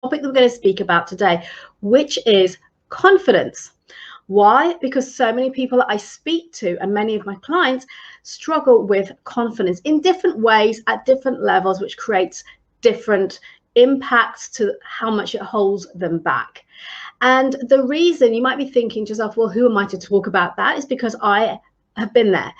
topic that we're going to speak about today, which is confidence. Why? Because so many people that I speak to and many of my clients struggle with confidence in different ways at different levels, which creates different impacts to how much it holds them back. And the reason you might be thinking to yourself, well, who am I to talk about that? Is because I have been there.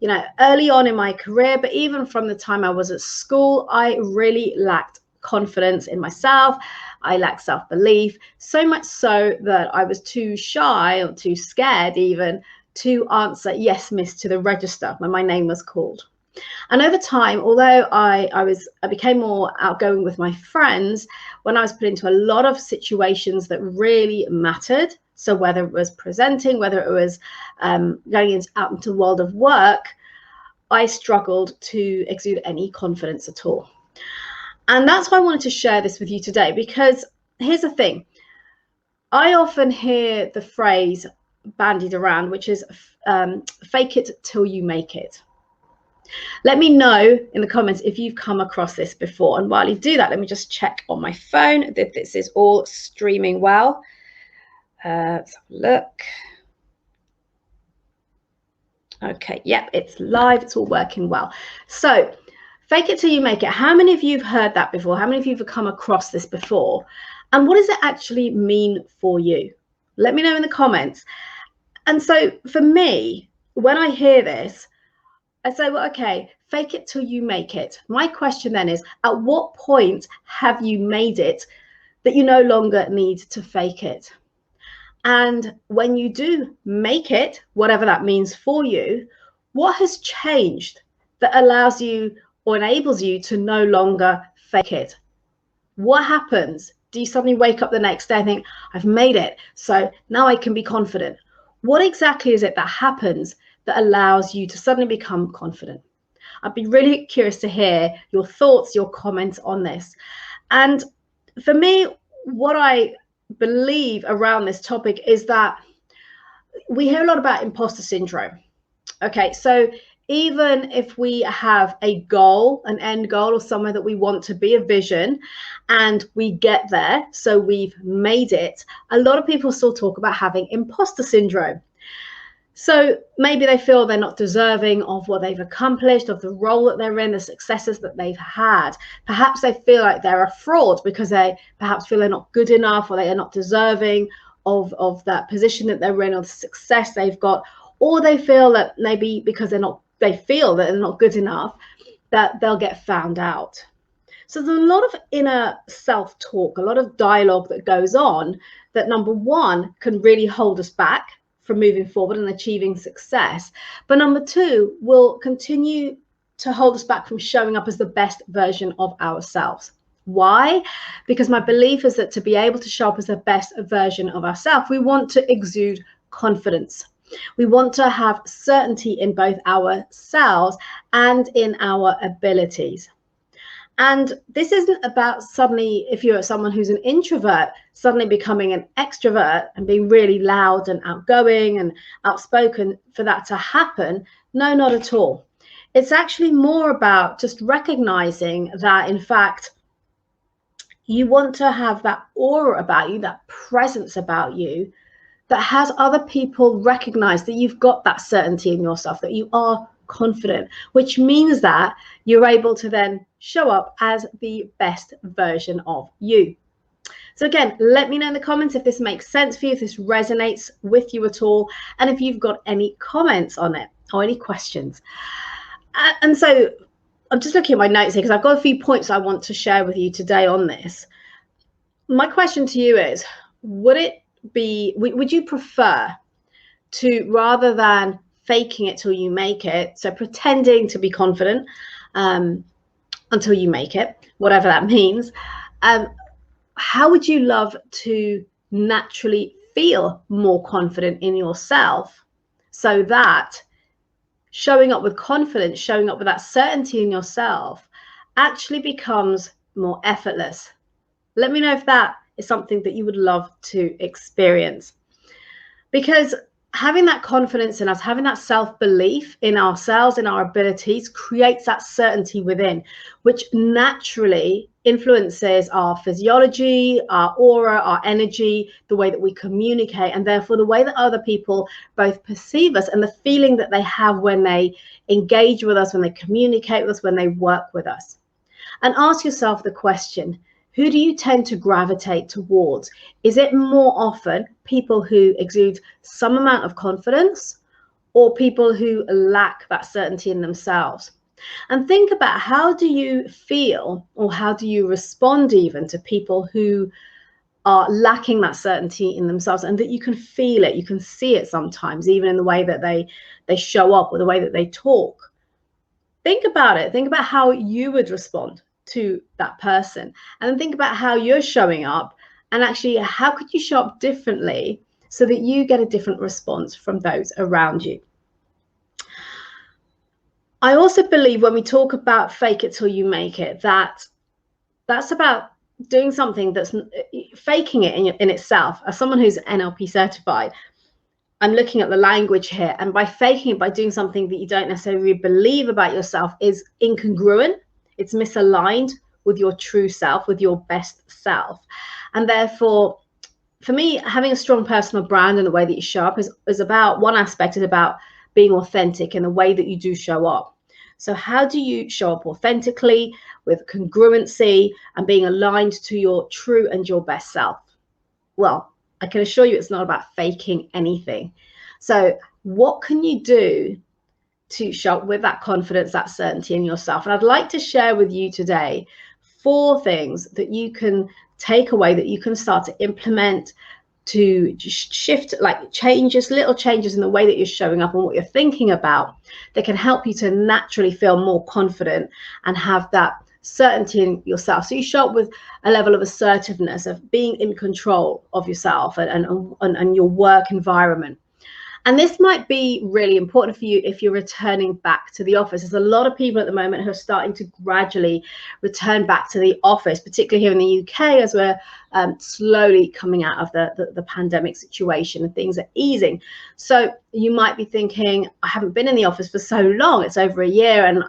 You know, early on in my career, but even from the time I was at school, I really lacked confidence in myself. I lacked self-belief, so much so that I was too shy or too scared even to answer yes, miss to the register when my name was called. And over time, although I became more outgoing with my friends, when I was put into a lot of situations that really mattered, so whether it was presenting, whether it was going out into the world of work, I struggled to exude any confidence at all. And that's why I wanted to share this with you today, because here's the thing. I often hear the phrase bandied around, which is fake it till you make it. Let me know in the comments if you've come across this before. And while you do that, let me just check on my phone that this is all streaming well. Let's have a look. Okay, yep, it's live, it's all working well. So fake it till you make it. How many of you have heard that before? How many of you have come across this before? And what does it actually mean for you? Let me know in the comments. And so for me, when I hear this, I say, well, okay, fake it till you make it. My question then is, at what point have you made it that you no longer need to fake it? And when you do make it, whatever that means for you, what has changed that allows you or enables you to no longer fake it? What happens? Do you suddenly wake up the next day and think, I've made it, so now I can be confident? What exactly is it that happens that allows you to suddenly become confident? I'd be really curious to hear your thoughts, your comments on this. And for me, what I believe around this topic is that we hear a lot about imposter syndrome. Okay, so even if we have a goal, an end goal, or somewhere that we want to be, a vision, and we get there, so we've made it, a lot of people still talk about having imposter syndrome. So maybe they feel they're not deserving of what they've accomplished, of the role that they're in, the successes that they've had. Perhaps they feel like they're a fraud because they perhaps feel they're not good enough, or they are not deserving of that position that they're in, or the success they've got. Or they feel that maybe because they feel that they're not good enough, that they'll get found out. So there's a lot of inner self-talk, a lot of dialogue that goes on that, number one, can really hold us back from moving forward and achieving success. But number two, will continue to hold us back from showing up as the best version of ourselves. Why? Because my belief is that to be able to show up as the best version of ourselves, we want to exude confidence. We want to have certainty in both ourselves and in our abilities. And this isn't about suddenly, if you're someone who's an introvert, suddenly becoming an extrovert and being really loud and outgoing and outspoken for that to happen. No, not at all. It's actually more about just recognizing that, in fact, you want to have that aura about you, that presence about you, that has other people recognize that you've got that certainty in yourself, that you are confident, which means that you're able to then show up as the best version of you. So again, let me know in the comments if this makes sense for you, if this resonates with you at all, and if you've got any comments on it or any questions. And so I'm just looking at my notes here because I've got a few points I want to share with you today on this. My question to you is, would you prefer to, rather than faking it till you make it, so pretending to be confident until you make it, whatever that means, how would you love to naturally feel more confident in yourself, so that showing up with confidence, showing up with that certainty in yourself actually becomes more effortless? Let me know if that is something that you would love to experience. Because having that confidence in us, having that self-belief in ourselves, in our abilities, creates that certainty within, which naturally influences our physiology, our aura, our energy, the way that we communicate, and therefore the way that other people both perceive us and the feeling that they have when they engage with us, when they communicate with us, when they work with us. And ask yourself the question, who do you tend to gravitate towards? Is it more often people who exude some amount of confidence, or people who lack that certainty in themselves? And think about, how do you feel, or how do you respond even to people who are lacking that certainty in themselves, and that you can feel it, you can see it sometimes, even in the way that they show up or the way that they talk. Think about it. Think about how you would respond to that person, and then think about how you're showing up, and actually how could you show up differently so that you get a different response from those around you. I also believe when we talk about fake it till you make it, that's about doing something that's faking it in itself. As someone who's NLP certified, I'm looking at the language here, and by faking it, by doing something that you don't necessarily believe about yourself, is incongruent. It's misaligned with your true self, with your best self. And therefore, for me, having a strong personal brand and the way that you show up is about, one aspect is about being authentic in the way that you do show up. So how do you show up authentically, with congruency, and being aligned to your true and your best self? Well, I can assure you it's not about faking anything. So what can you do to show up with that confidence, that certainty in yourself? And I'd like to share with you today 4 things that you can take away, that you can start to implement to just shift, like changes, little changes in the way that you're showing up and what you're thinking about, that can help you to naturally feel more confident and have that certainty in yourself. So you show up with a level of assertiveness, of being in control of yourself and your work environment. And this might be really important for you if you're returning back to the office. There's a lot of people at the moment who are starting to gradually return back to the office, particularly here in the UK, as we're slowly coming out of the pandemic situation and things are easing. So you might be thinking, I haven't been in the office for so long, it's over a year, and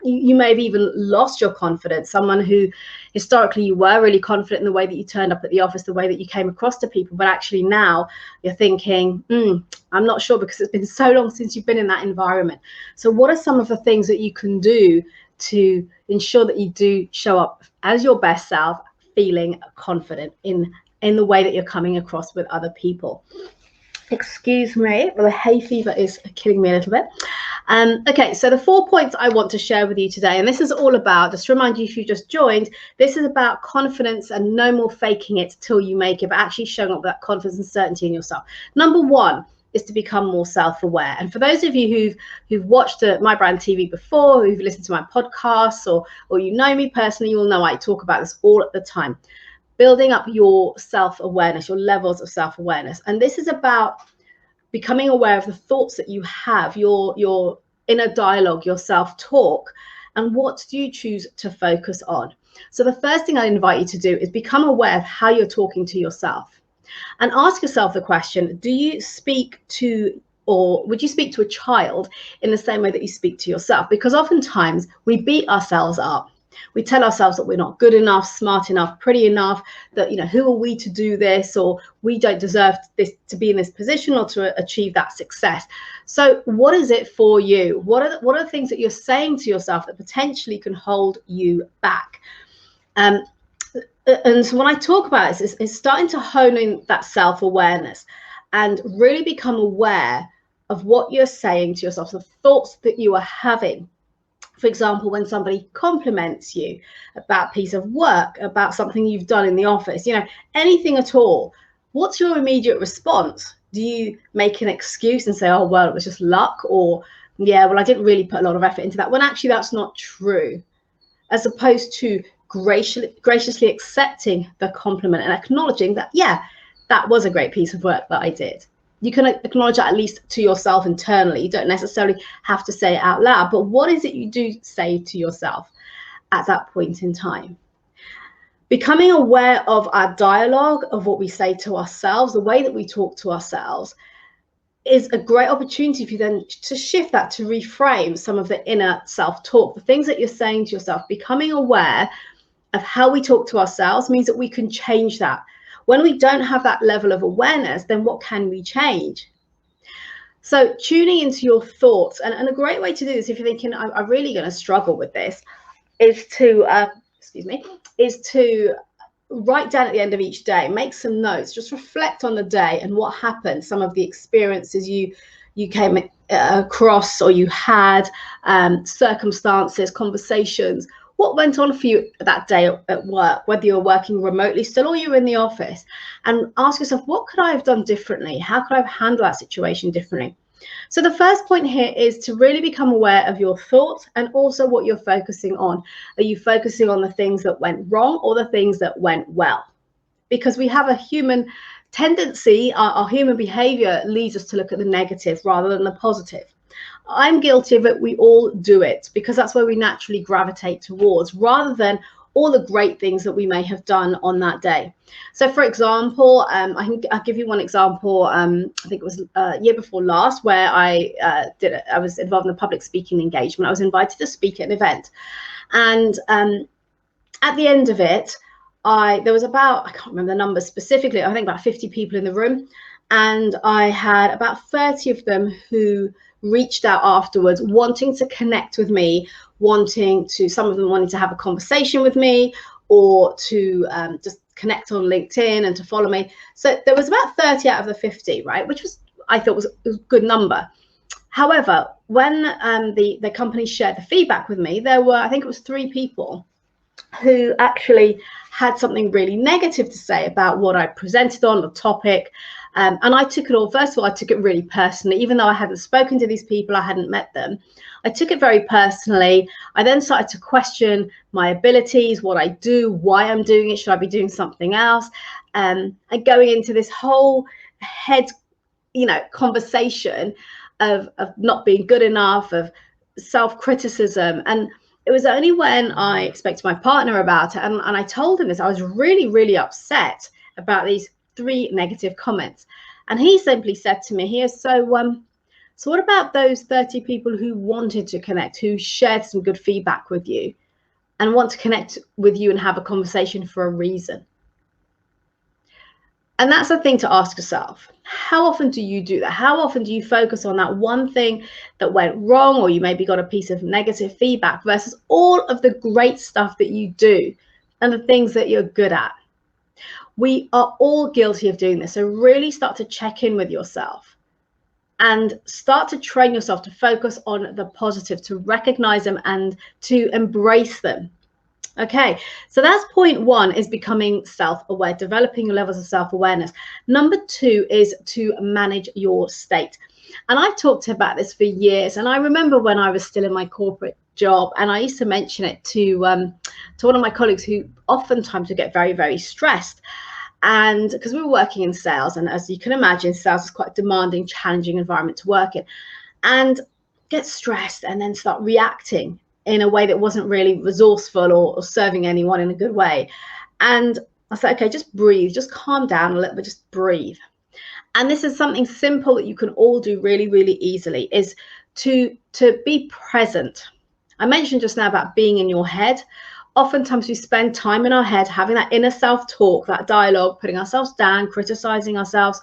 you may have even lost your confidence. Someone who historically you were really confident in the way that you turned up at the office, the way that you came across to people, but actually now you're thinking, I'm not sure, because it's been so long since you've been in that environment. So what are some of the things that you can do to ensure that you do show up as your best self, feeling confident in the way that you're coming across with other people? Excuse me, the hay fever is killing me a little bit. Okay, so the 4 points I want to share with you today, and this is all about, just to remind you if you just joined, this is about confidence and no more faking it till you make it, but actually showing up with that confidence and certainty in yourself. Number 1 is to become more self-aware. And for those of you who've watched My Brand TV before, who've listened to my podcasts, or you know me personally, you will know I talk about this all at the time. Building up your self-awareness, your levels of self-awareness. And this is about becoming aware of the thoughts that you have, your inner dialogue, your self-talk, and what do you choose to focus on. So the first thing I invite you to do is become aware of how you're talking to yourself, and ask yourself the question, do you speak to, or would you speak to a child in the same way that you speak to yourself? Because oftentimes we beat ourselves up. We tell ourselves that we're not good enough, smart enough, pretty enough, that, who are we to do this, or we don't deserve this, to be in this position or to achieve that success. So what is it for you? What are the things that you're saying to yourself that potentially can hold you back? And so when I talk about this, it's starting to hone in that self-awareness and really become aware of what you're saying to yourself, the thoughts that you are having. For example, when somebody compliments you about a piece of work, about something you've done in the office, anything at all, what's your immediate response? Do you make an excuse and say, oh, well, it was just luck? Or, yeah, well, I didn't really put a lot of effort into that, when actually that's not true. As opposed to graciously accepting the compliment and acknowledging that, yeah, that was a great piece of work that I did. You can acknowledge that at least to yourself internally. You don't necessarily have to say it out loud, but what is it you do say to yourself at that point in time? Becoming aware of our dialogue, of what we say to ourselves, the way that we talk to ourselves, is a great opportunity for you then to shift that, to reframe some of the inner self-talk, the things that you're saying to yourself, becoming aware of how we talk to ourselves means that we can change that. When we don't have that level of awareness, then what can we change? So tuning into your thoughts, and a great way to do this, if you're thinking, I'm really going to struggle with this, is to, write down at the end of each day, make some notes, just reflect on the day and what happened, some of the experiences you came across or you had, circumstances, conversations, what went on for you that day at work, whether you're working remotely still or you're in the office, and ask yourself, what could I have done differently? How could I have handled that situation differently? So the first point here is to really become aware of your thoughts and also what you're focusing on. Are you focusing on the things that went wrong or the things that went well? Because we have a human tendency, our human behavior leads us to look at the negative rather than the positive. I'm guilty of it. We all do it because that's where we naturally gravitate towards, rather than all the great things that we may have done on that day. So for example, I'll give you one example. I think it was year before last where I was involved in a public speaking engagement. I was invited to speak at an event, and at the end of it, there was about, I can't remember the numbers specifically, I think about 50 people in the room, and I had about 30 of them who reached out afterwards wanting to connect with me, some of them wanting to have a conversation with me, or to just connect on LinkedIn and to follow me. So there was about 30 out of the 50, right, which I thought was a good number. However, when the company shared the feedback with me, there were, I think it was 3 people who actually had something really negative to say about what I presented on, the topic. And I took it all, first of all, I took it really personally. Even though I hadn't spoken to these people, I hadn't met them, I took it very personally. I then started to question my abilities, what I do, why I'm doing it, should I be doing something else? And going into this whole head, conversation of not being good enough, of self-criticism. And it was only when I spoke to my partner about it and I told him this, I was really, really upset about these 3 negative comments. And he simply said to me, so what about those 30 people who wanted to connect, who shared some good feedback with you and want to connect with you and have a conversation for a reason? And that's the thing to ask yourself. How often do you do that? How often do you focus on that one thing that went wrong, or you maybe got a piece of negative feedback, versus all of the great stuff that you do and the things that you're good at? We are all guilty of doing this. So really start to check in with yourself and start to train yourself to focus on the positive, to recognize them and to embrace them. Okay, so that's point 1, is becoming self-aware, developing your levels of self-awareness. Number 2 is to manage your state. And I've talked about this for years. And I remember when I was still in my corporate job, and I used to mention it to one of my colleagues who oftentimes would get very, very stressed. And because we were working in sales, and as you can imagine, sales is quite a demanding, challenging environment to work in, and get stressed and then start reacting in a way that wasn't really resourceful or serving anyone in a good way. And I said, okay, just breathe, just calm down a little bit, just breathe. And this is something simple that you can all do really, really easily, is to be present. I mentioned just now about being in your head. Oftentimes we spend time in our head having that inner self-talk, that dialogue, putting ourselves down, criticizing ourselves.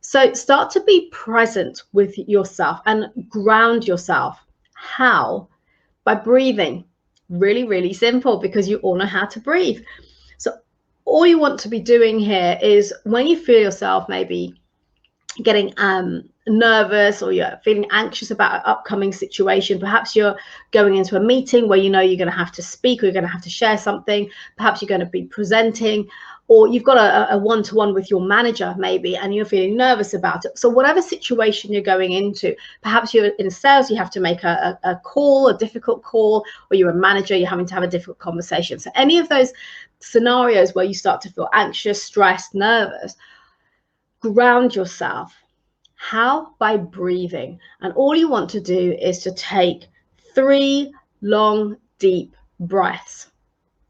So start to be present with yourself and ground yourself. How? By breathing. Really, really simple, because you all know how to breathe. So all you want to be doing here is, when you feel yourself maybe getting nervous, or you're feeling anxious about an upcoming situation, perhaps you're going into a meeting where you're going to have to speak, or you're going to have to share something, perhaps you're going to be presenting, or you've got a one-to-one with your manager maybe, and you're feeling nervous about it. So whatever situation you're going into, perhaps you're in sales, you have to make a call, a difficult call, or you're a manager, you're having to have a difficult conversation. So any of those scenarios where you start to feel anxious, stressed, nervous, ground yourself. How? By breathing. And all you want to do is to take 3 long, deep breaths.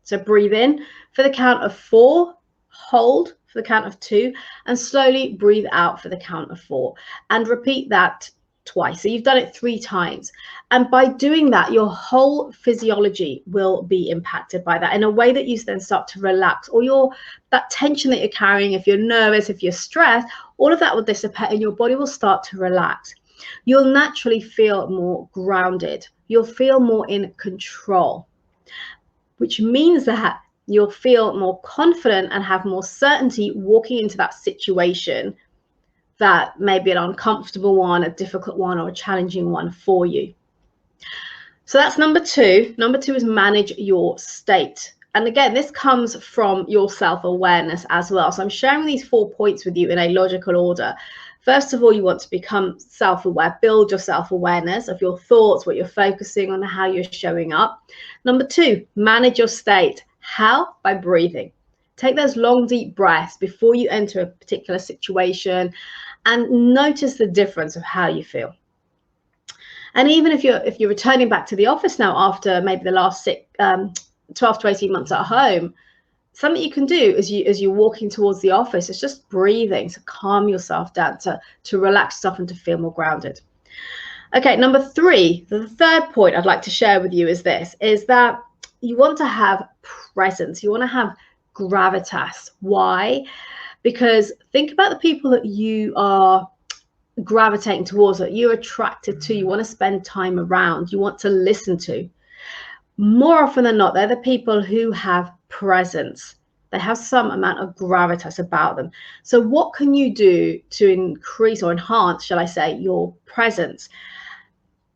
So breathe in for the count of 4, hold for the count of 2, and slowly breathe out for the count of 4. And repeat that twice. So you've done it 3 times. And by doing that, your whole physiology will be impacted by that in a way that you then start to relax, or that tension that you're carrying, if you're nervous, if you're stressed, all of that will dissipate and your body will start to relax. You'll naturally feel more grounded. You'll feel more in control, which means that you'll feel more confident and have more certainty walking into that situation that may be an uncomfortable one, a difficult one, or a challenging one for you. So that's number 2. Number 2 is manage your state. And again, this comes from your self-awareness as well. So I'm sharing these 4 points with you in a logical order. First of all, you want to become self-aware, build your self-awareness of your thoughts, what you're focusing on, how you're showing up. Number 2, manage your state. How? By breathing. Take those long, deep breaths before you enter a particular situation and notice the difference of how you feel. And even if you're returning back to the office now after maybe the last 12 to 18 months at home, something you can do as you're walking towards the office is just breathing to calm yourself down, to relax yourself and to feel more grounded. Okay, number 3, the third point I'd like to share with you is that you want to have presence. You want to have gravitas. Why? Because think about the people that you are gravitating towards, that you're attracted to, you want to spend time around, you want to listen to. More often than not, they're the people who have presence. They have some amount of gravitas about them. So what can you do to increase or enhance, shall I say, your presence?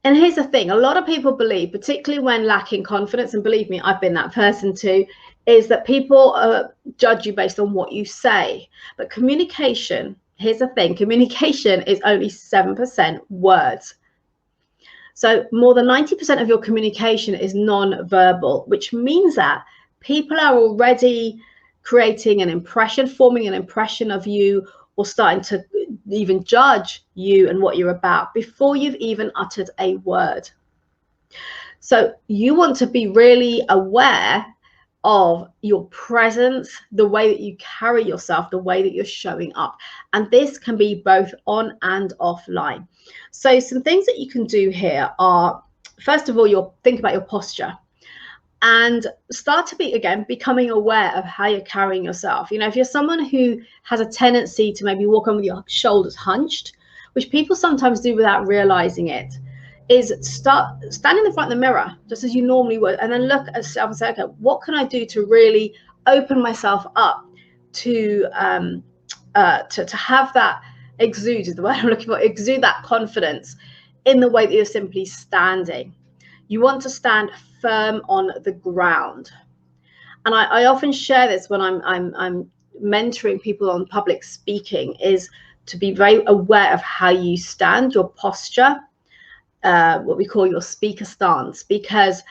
And here's the thing, a lot of people believe, particularly when lacking confidence, and believe me, I've been that person too, is that people judge you based on what you say. But communication, here's the thing, communication is only 7% words. So more than 90% of your communication is non-verbal, which means that people are already creating an impression, forming an impression of you, or starting to even judge you and what you're about before you've even uttered a word. So you want to be really aware of your presence, the way that you carry yourself, the way that you're showing up. And this can be both on and offline. So some things that you can do here are, first of all, think about your posture. And start to be, again, becoming aware of how you're carrying yourself. You know, if you're someone who has a tendency to maybe walk on with your shoulders hunched, which people sometimes do without realizing it, is stand in the front of the mirror, just as you normally would, and then look at yourself and say, okay, what can I do to really open myself up to have that exude, is the word I'm looking for, exude that confidence in the way that you're simply standing. You want to stand firm on the ground. And I often share this when I'm mentoring people on public speaking, is to be very aware of how you stand, your posture, what we call your speaker stance, because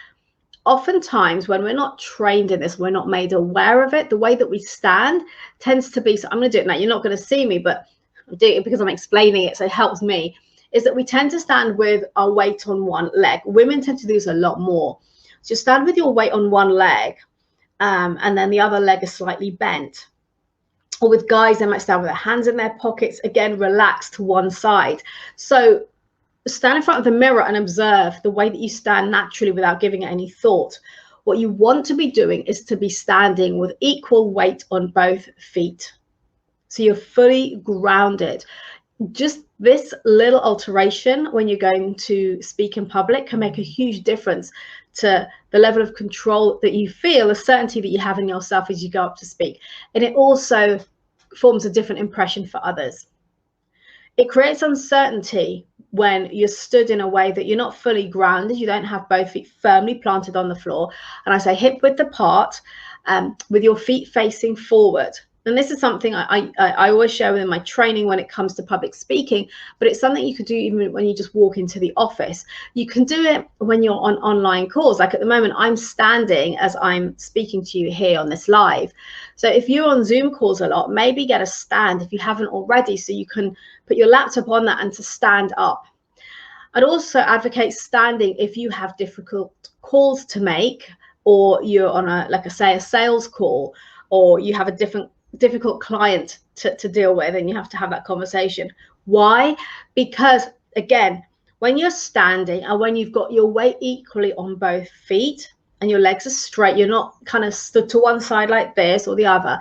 oftentimes when we're not trained in this, we're not made aware of it. The way that we stand tends to be, so I'm going to do it now, you're not going to see me, but I'm doing it because I'm explaining it, so it helps me, is that we tend to stand with our weight on one leg. Women tend to do this a lot more. So you stand with your weight on one leg, and then the other leg is slightly bent. Or with guys, they might stand with their hands in their pockets, again, relaxed to one side. So stand in front of the mirror and observe the way that you stand naturally without giving it any thought. What you want to be doing is to be standing with equal weight on both feet. So you're fully grounded. Just this little alteration when you're going to speak in public can make a huge difference to the level of control that you feel, the certainty that you have in yourself as you go up to speak. And it also forms a different impression for others. It creates uncertainty when you're stood in a way that you're not fully grounded, you don't have both feet firmly planted on the floor. And I say hip width apart, with your feet facing forward. And this is something I always share within my training when it comes to public speaking, but it's something you could do even when you just walk into the office. You can do it when you're on online calls. Like at the moment, I'm standing as I'm speaking to you here on this live. So if you're on Zoom calls a lot, maybe get a stand if you haven't already, so you can put your laptop on that and to stand up. I'd also advocate standing if you have difficult calls to make, or you're on a sales call, or you have a difficult client to deal with and you have to have that conversation. Why? Because again, when you're standing and when you've got your weight equally on both feet and your legs are straight, you're not kind of stood to one side like this or the other,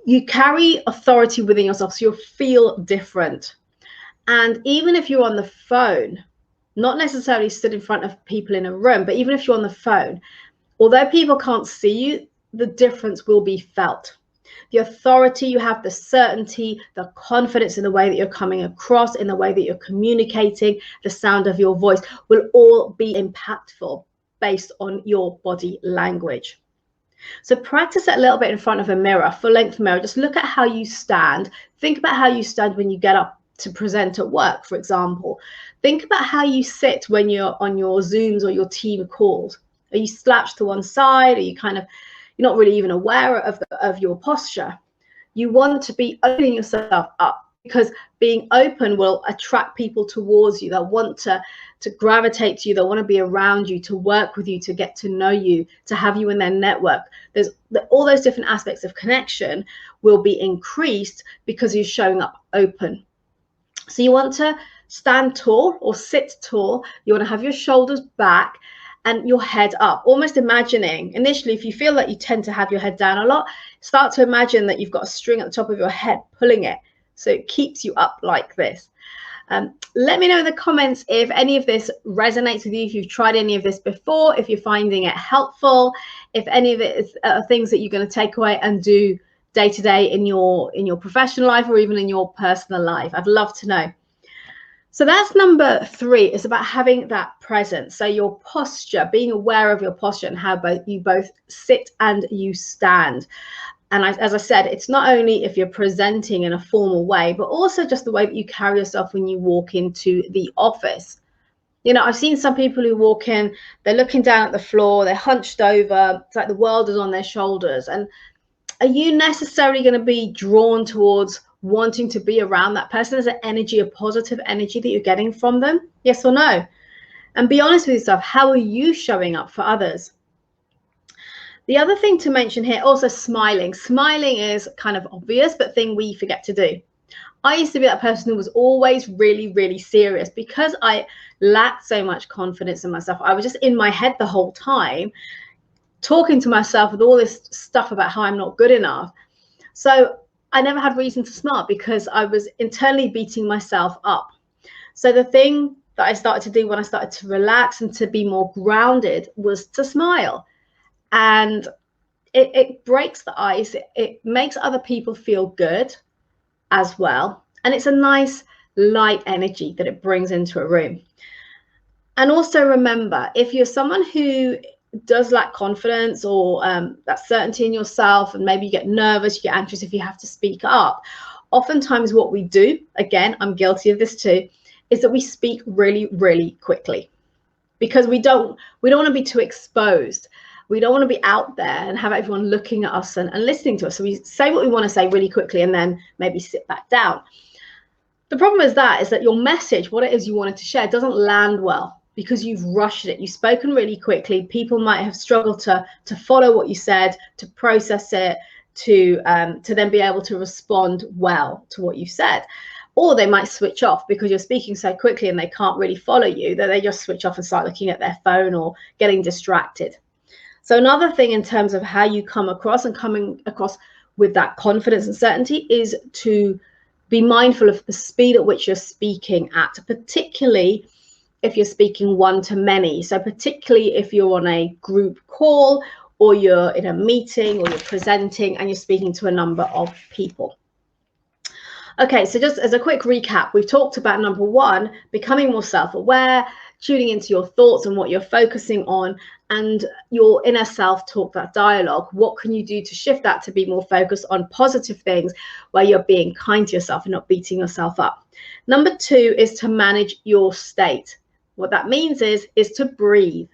you carry authority within yourself, so you'll feel different. And even if you're on the phone, not necessarily stood in front of people in a room, but even if you're on the phone, although people can't see you, the difference will be felt. The authority you have, the certainty, the confidence in the way that you're coming across, in the way that you're communicating, the sound of your voice will all be impactful based on your body language. So practice it a little bit in front of a mirror, full-length mirror. Just look at how you stand. Think about how you stand when you get up to present at work, for example. Think about how you sit when you're on your Zooms or your team calls. Are you slouched to one side? Are you you're not really even aware of your posture? You want to be opening yourself up, because being open will attract people towards you. They'll want to gravitate to you. They'll want to be around you, to work with you, to get to know you, to have you in their network. There's all those different aspects of connection will be increased because you're showing up open. So you want to stand tall or sit tall. You want to have your shoulders back and your head up, almost imagining initially, if you feel that you tend to have your head down a lot, start to imagine that you've got a string at the top of your head pulling it, so it keeps you up like this. Let me know in the comments if any of this resonates with you, if you've tried any of this before, if you're finding it helpful, if any of it is things that you're going to take away and do day to day in your professional life or even in your personal life. I'd love to know. So that's number 3. It's about having that presence. So your posture, being aware of your posture and how you both sit and you stand. And as I said, it's not only if you're presenting in a formal way, but also just the way that you carry yourself when you walk into the office. You know, I've seen some people who walk in, they're looking down at the floor, they're hunched over, it's like the world is on their shoulders. And are you necessarily going to be drawn towards wanting to be around that person? Is there energy, a positive energy that you're getting from them? Yes or no? And be honest with yourself. How are you showing up for others? The other thing to mention here, also smiling. Smiling is kind of obvious, but thing we forget to do. I used to be that person who was always really, really serious because I lacked so much confidence in myself. I was just in my head the whole time, talking to myself with all this stuff about how I'm not good enough. So I never had reason to smile because I was internally beating myself up. So the thing that I started to do when I started to relax and to be more grounded was to smile. And it breaks the ice. It makes other people feel good as well. And it's a nice light energy that it brings into a room. And also remember, if you're someone who does lack confidence or that certainty in yourself, and maybe you get nervous, you get anxious if you have to speak up, oftentimes what we do, again, I'm guilty of this too, is that we speak really, really quickly because we don't want to be too exposed. We don't want to be out there and have everyone looking at us and listening to us. So we say what we want to say really quickly and then maybe sit back down. The problem is that your message, what it is you wanted to share, doesn't land well because you've rushed it. You've spoken really quickly. People might have struggled to follow what you said, to process it, to then be able to respond well to what you said. Or they might switch off because you're speaking so quickly and they can't really follow you, that they just switch off and start looking at their phone or getting distracted. So another thing in terms of how you come across and coming across with that confidence and certainty is to be mindful of the speed at which you're speaking at, particularly if you're speaking one-to-many. So particularly if you're on a group call or you're in a meeting or you're presenting and you're speaking to a number of people. Okay, so just as a quick recap, we've talked about number 1, becoming more self-aware, tuning into your thoughts and what you're focusing on, and your inner self-talk, that dialogue. What can you do to shift that to be more focused on positive things where you're being kind to yourself and not beating yourself up? Number 2 is to manage your state. What that means is to breathe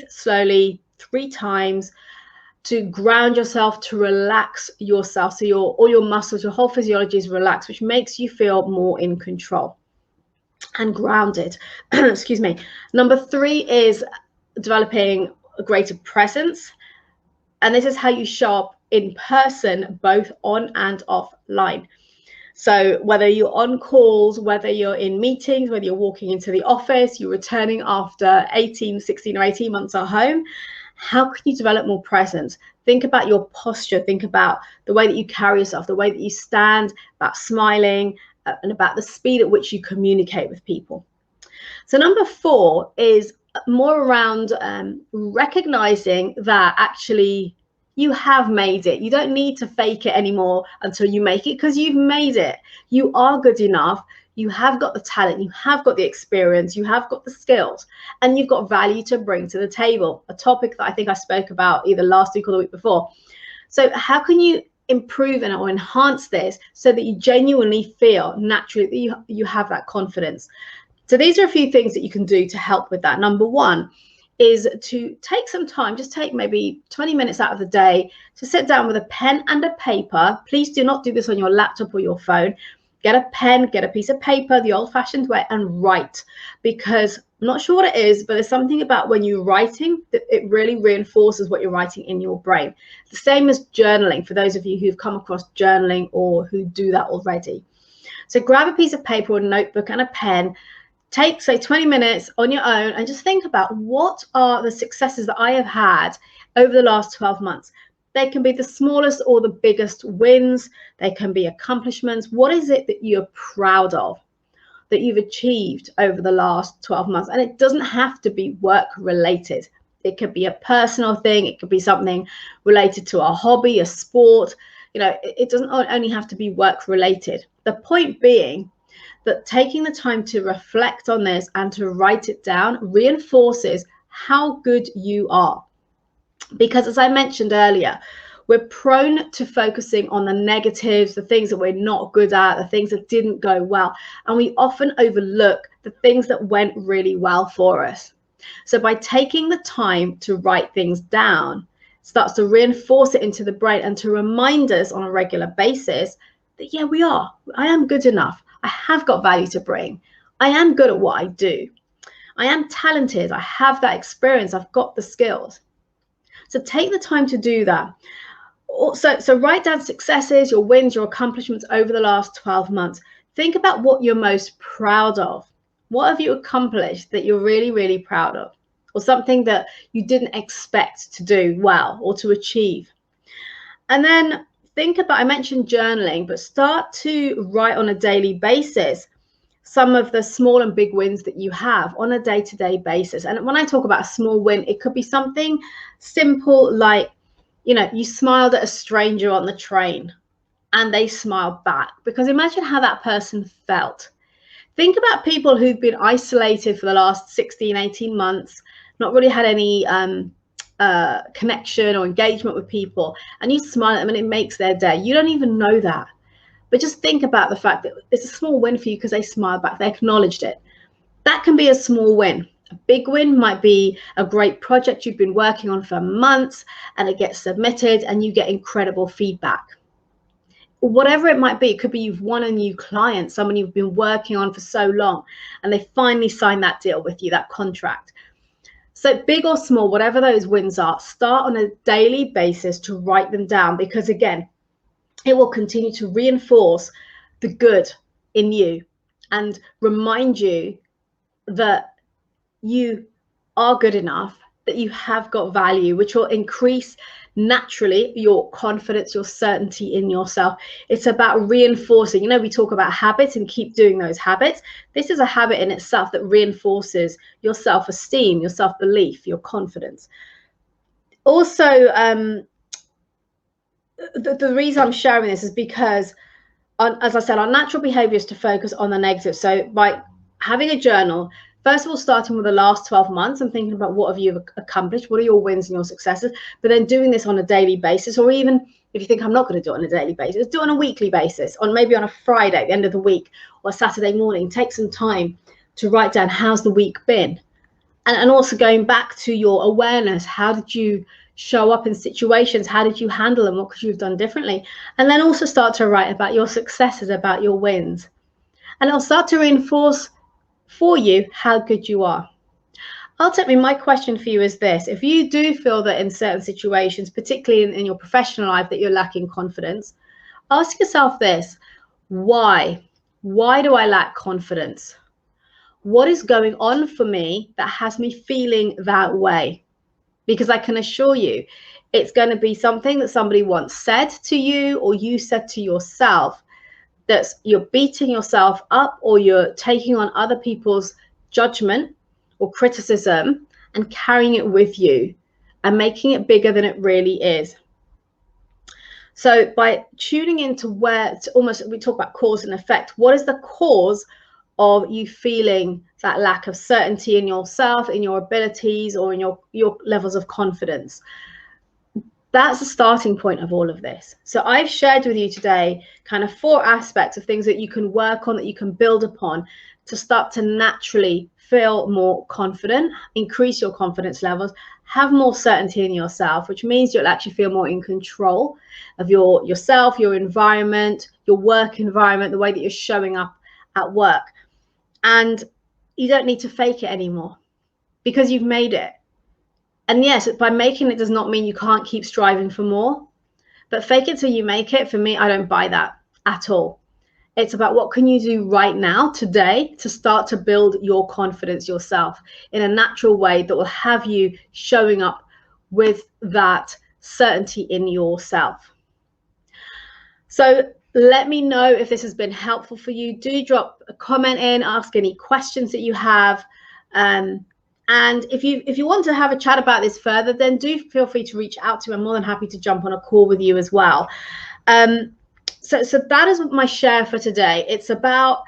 slowly 3 times, to ground yourself, to relax yourself. So all your muscles, your whole physiology is relaxed, which makes you feel more in control and grounded. Excuse me. Number 3 is developing a greater presence. And this is how you show up in person, both on and offline. So whether you're on calls, whether you're in meetings, whether you're walking into the office, you're returning after 16 or 18 months at home, how can you develop more presence? Think about your posture. Think about the way that you carry yourself, the way that you stand, about smiling, and about the speed at which you communicate with people. So number 4 is more around recognizing that actually you have made it. You don't need to fake it anymore until you make it, because you've made it. You are good enough. You have got the talent. You have got the experience. You have got the skills, and you've got value to bring to the table. A topic that I think I spoke about either last week or the week before. So how can you improve or enhance this so that you genuinely feel naturally that you have that confidence? So these are a few things that you can do to help with that. Number 1 is to take some time, just take maybe 20 minutes out of the day to sit down with a pen and a paper. Please do not do this on your laptop or your phone. Get a pen, get a piece of paper, the old-fashioned way, and write. Because I'm not sure what it is, but there's something about when you're writing that it really reinforces what you're writing in your brain. The same as journaling, for those of you who've come across journaling or who do that already. So grab a piece of paper or a notebook and a pen. Take, say, 20 minutes on your own and just think about what are the successes that I have had over the last 12 months. They can be the smallest or the biggest wins. They can be accomplishments. What is it that you're proud of that you've achieved over the last 12 months? And it doesn't have to be work related. It could be a personal thing. It could be something related to a hobby, a sport. You know, it doesn't only have to be work related. The point being that taking the time to reflect on this and to write it down reinforces how good you are. Because as I mentioned earlier, we're prone to focusing on the negatives, the things that we're not good at, the things that didn't go well. And we often overlook the things that went really well for us. So by taking the time to write things down, it starts to reinforce it into the brain and to remind us on a regular basis that, yeah, I am good enough. I have got value to bring. I am good at what I do. I am talented. I have that experience. I've got the skills. So take the time to do that. So write down successes, your wins, your accomplishments over the last 12 months. Think about what you're most proud of. What have you accomplished that you're really, really proud of? Or something that you didn't expect to do well or to achieve. And then think about, I mentioned journaling, but start to write on a daily basis some of the small and big wins that you have on a day-to-day basis. And when I talk about a small win, it could be something simple like, you know, you smiled at a stranger on the train and they smiled back. Because imagine how that person felt. Think about people who've been isolated for the last 16, 18 months, not really had any connection or engagement with people, and you smile at them and it makes their day. You don't even know that. But just think about the fact that it's a small win for you because they smiled back, they acknowledged it. That can be a small win. A big win might be a great project you've been working on for months and it gets submitted and you get incredible feedback. Whatever it might be, it could be you've won a new client, someone you've been working on for so long, and they finally signed that deal with you, that contract. So big or small, whatever those wins are, start on a daily basis to write them down, because again, it will continue to reinforce the good in you and remind you that you are good enough, that you have got value, which will increase naturally your confidence, your certainty in yourself. It's about reinforcing. You know, we talk about habits and keep doing those habits. This is a habit in itself that reinforces your self-esteem, your self-belief, your confidence. Also, the reason I'm sharing this is because, as I said, our natural behavior is to focus on the negative. So by having a journal, first of all, starting with the last 12 months and thinking about what have you accomplished, what are your wins and your successes, but then doing this on a daily basis, or even if you think I'm not going to do it on a daily basis, do it on a weekly basis, maybe on a Friday at the end of the week or Saturday morning. Take some time to write down how's the week been. And also going back to your awareness, how did you show up in situations? How did you handle them? What could you have done differently? And then also start to write about your successes, about your wins. And it'll start to reinforce for you how good you are. Ultimately, my question for you is this. If you do feel that in certain situations, particularly in your professional life, that you're lacking confidence, ask yourself this. Why? Why do I lack confidence? What is going on for me that has me feeling that way? Because I can assure you, it's going to be something that somebody once said to you, or you said to yourself, that's you're beating yourself up, or you're taking on other people's judgment or criticism and carrying it with you and making it bigger than it really is. So by tuning into where it's almost, we talk about cause and effect, what is the cause of you feeling that lack of certainty in yourself, in your abilities, or in your levels of confidence? That's the starting point of all of this. So I've shared with you today kind of 4 aspects of things that you can work on, that you can build upon to start to naturally feel more confident, increase your confidence levels, have more certainty in yourself, which means you'll actually feel more in control of yourself, your environment, your work environment, the way that you're showing up at work. And you don't need to fake it anymore because you've made it. And yes, by making it does not mean you can't keep striving for more, but fake it till you make it, for me, I don't buy that at all. It's about what can you do right now, today, to start to build your confidence yourself in a natural way that will have you showing up with that certainty in yourself. So let me know if this has been helpful for you. Do drop a comment in, ask any questions that you have. And if you want to have a chat about this further, then do feel free to reach out to me. I'm more than happy to jump on a call with you as well. So that is my share for today. It's about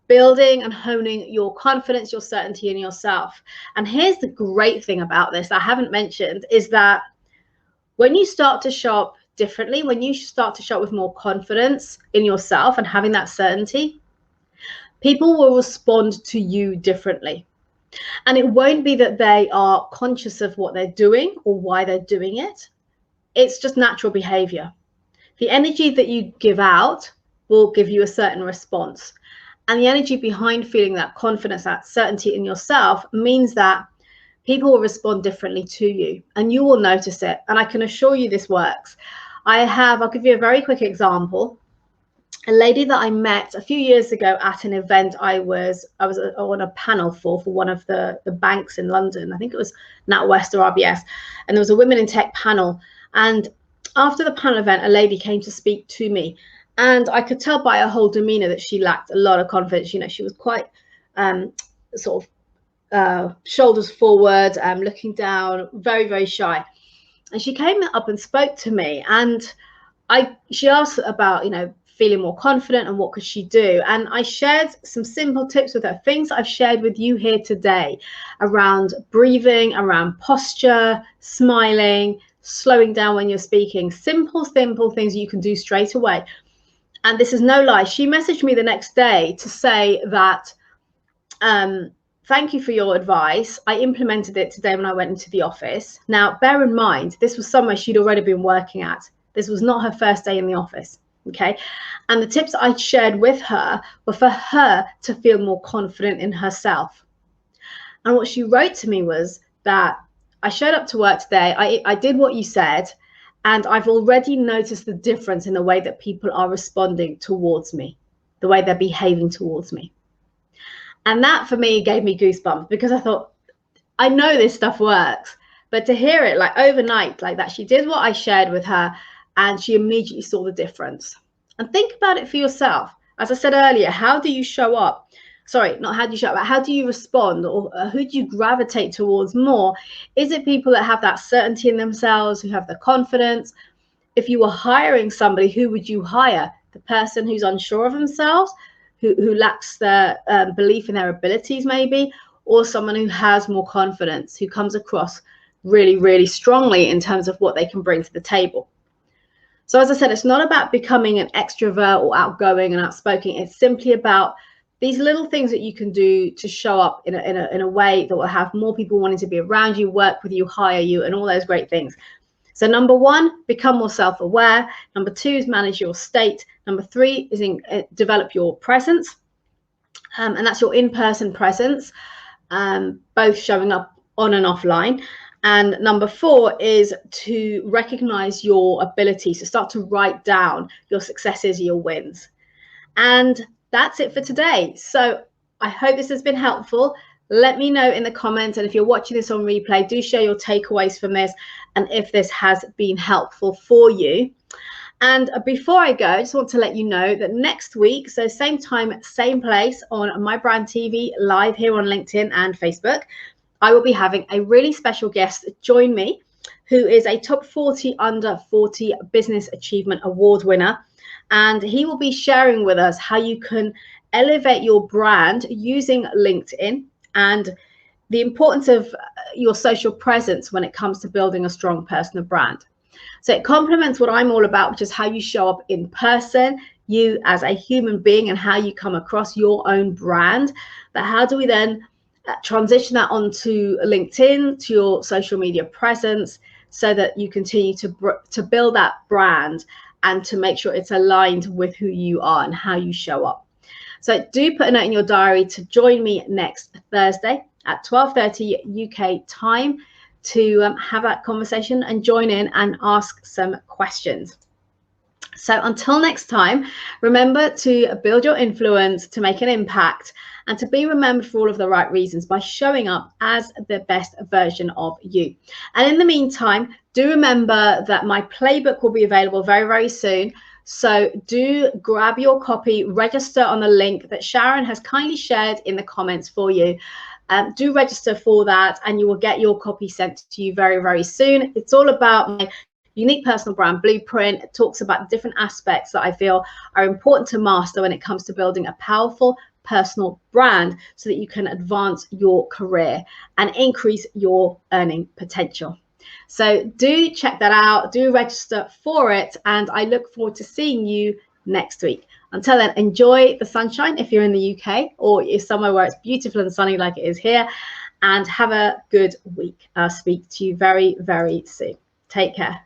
building and honing your confidence, your certainty in yourself. And here's the great thing about this I haven't mentioned, is that when you start to show up differently, when you start to show up with more confidence in yourself and having that certainty, people will respond to you differently. And it won't be that they are conscious of what they're doing or why they're doing it. It's just natural behavior. The energy that you give out will give you a certain response. And the energy behind feeling that confidence, that certainty in yourself, means that people will respond differently to you and you will notice it. And I can assure you this works. I'll give you a very quick example. A lady that I met a few years ago at an event I was on a panel for one of the banks in London. I think it was NatWest or RBS. And there was a women in tech panel. And after the panel event, a lady came to speak to me. And I could tell by her whole demeanor that she lacked a lot of confidence. You know, she was quite shoulders forward, looking down, very, very shy. And she came up and spoke to me. And she asked about, feeling more confident and what could she do. And I shared some simple tips with her, things I've shared with you here today around breathing, around posture, smiling, slowing down when you're speaking, simple things you can do straight away. And this is no lie. She messaged me the next day to say that, thank you for your advice. I implemented it today when I went into the office. Now, bear in mind, this was somewhere she'd already been working at. This was not her first day in the office. Okay. And the tips I shared with her were for her to feel more confident in herself. And what she wrote to me was that I showed up to work today. I did what you said, and I've already noticed the difference in the way that people are responding towards me, the way they're behaving towards me. And that for me gave me goosebumps, because I thought, I know this stuff works, but to hear it like overnight, like that, she did what I shared with her and she immediately saw the difference. And think about it for yourself. As I said earlier, how do you show up? Sorry, not how do you show up, but how do you respond, or who do you gravitate towards more? Is it people that have that certainty in themselves, who have the confidence? If you were hiring somebody, who would you hire? The person who's unsure of themselves, who lacks their belief in their abilities maybe, or someone who has more confidence, who comes across really, really strongly in terms of what they can bring to the table. So as I said, it's not about becoming an extrovert or outgoing and outspoken. It's simply about these little things that you can do to show up in a way that will have more people wanting to be around you, work with you, hire you, and all those great things. So number 1, become more self-aware. Number 2 is manage your state. Number 3 is develop your presence. And that's your in-person presence, both showing up on and offline. And number 4 is to recognize your abilities, to start to write down your successes, your wins. And that's it for today. So I hope this has been helpful. Let me know in the comments, and if you're watching this on replay, do share your takeaways from this and if this has been helpful for you. And before I go, I just want to let you know that next week, so same time, same place on My Brand TV, live here on LinkedIn and Facebook, I will be having a really special guest join me, who is a top 40 under 40 business achievement award winner. And he will be sharing with us how you can elevate your brand using LinkedIn and the importance of your social presence when it comes to building a strong personal brand. So it complements what I'm all about, which is how you show up in person, you as a human being, and how you come across your own brand. But how do we then transition that onto LinkedIn, to your social media presence, so that you continue to build that brand and to make sure it's aligned with who you are and how you show up. So do put a note in your diary to join me next Thursday at 12:30 UK time to have that conversation and join in and ask some questions. So until next time, remember to build your influence, to make an impact, and to be remembered for all of the right reasons by showing up as the best version of you. And in the meantime, do remember that my playbook will be available very, very soon. So do grab your copy, register on the link that Sharon has kindly shared in the comments for you. Do register for that and you will get your copy sent to you very, very soon. It's all about my unique personal brand blueprint. It talks about different aspects that I feel are important to master when it comes to building a powerful personal brand so that you can advance your career and increase your earning potential. So do check that out, do register for it, and I look forward to seeing you next week. Until then, enjoy the sunshine if you're in the UK or you're somewhere where it's beautiful and sunny like it is here, and have a good week. I'll speak to you very, very soon. Take care.